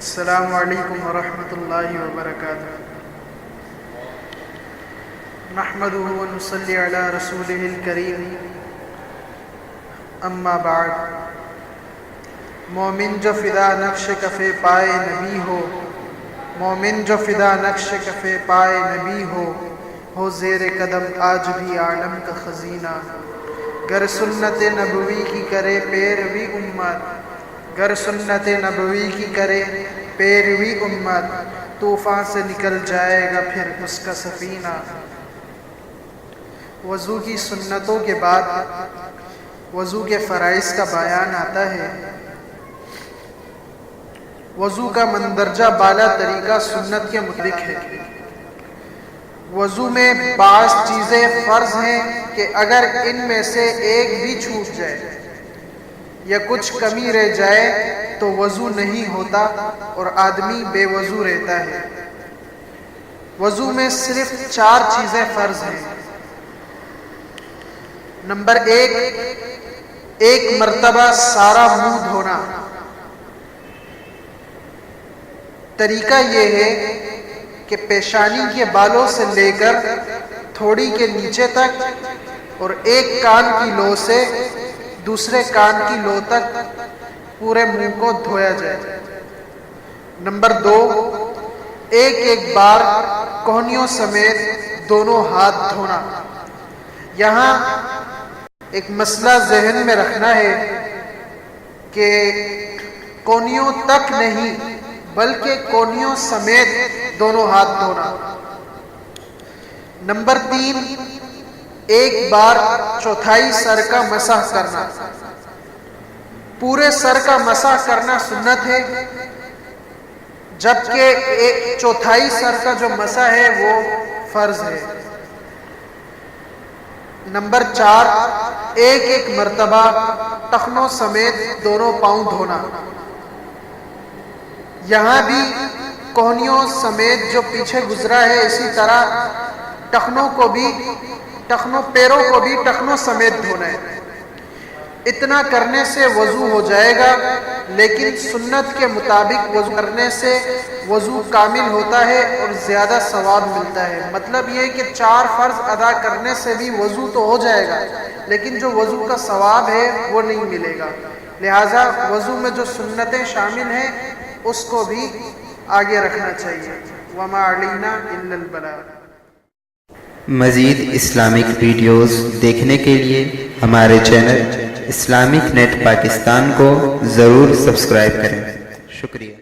السلام علیکم ورحمۃ اللہ وبرکاتہ۔ نحمده ونصلی علی رسولہ الکریم، اما بعد۔ مومن جو فدا نقش کفے پائے نبی ہو، مومن جو فدا نقش کفے پائے نبی ہو زیر قدم آج بھی عالم کا خزینہ۔ گر سنت نبوی کی کرے پیروی امت، گر سنت نبوی کی کرے پیروی امت، طوفان سے نکل جائے گا پھر اس کا سفینہ۔ وضو کی سنتوں کے بعد وضو کے فرائض کا بیان آتا ہے۔ وضو کا مندرجہ بالا طریقہ سنت کے مطابق ہے۔ وضو میں بعض چیزیں فرض ہیں کہ اگر ان میں سے ایک بھی چھوٹ جائے یا کچھ کمی رہ جائے تو وضو نہیں ہوتا اور آدمی بے وضو رہتا ہے۔ وضو میں صرف 4 چیزیں فرض ہیں۔ نمبر 1، مرتبہ سارا منہ دھونا۔ طریقہ یہ ہے کہ پیشانی کے بالوں سے لے کر تھوڑی کے نیچے تک اور ایک کان کی لو سے دوسرے کان کی لو تک پورے منہ کو دھویا جائے۔ نمبر 2، ایک بار کوہنیوں سمیت دونوں ہاتھ دھونا۔ یہاں ایک مسئلہ ذہن میں رکھنا ہے کہ کونیوں تک نہیں بلکہ کونیوں سمیت دونوں ہاتھ دھونا۔ نمبر 3، ایک بار چوتھائی سر کا مسح کرنا۔ پورے سر کا مسح کرنا سنت ہے، جبکہ ایک چوتھائی سر کا جو مسح ہے وہ فرض ہے۔ نمبر 4، ایک مرتبہ ٹخنوں سمیت دونوں پاؤں دھونا۔ یہاں بھی کوہنیوں سمیت جو پیچھے گزرا ہے اسی طرح پیروں کو بھی ٹخنوں سمیت دھونا ہے۔ اتنا کرنے سے وضو ہو جائے گا، لیکن سنت کے مطابق وضو کرنے سے وضو کامل ہوتا ہے اور زیادہ ثواب ملتا ہے۔ مطلب یہ کہ 4 فرض ادا کرنے سے بھی وضو تو ہو جائے گا، لیکن جو وضو کا ثواب ہے وہ نہیں ملے گا۔ لہٰذا وضو میں جو سنتیں شامل ہیں اس کو بھی آگے رکھنا چاہیے۔ وما علینا الا البلاغ۔ مزید اسلامک ویڈیوز دیکھنے کے لیے ہمارے چینل اسلامک نیٹ پاکستان کو ضرور سبسکرائب کریں۔ شکریہ۔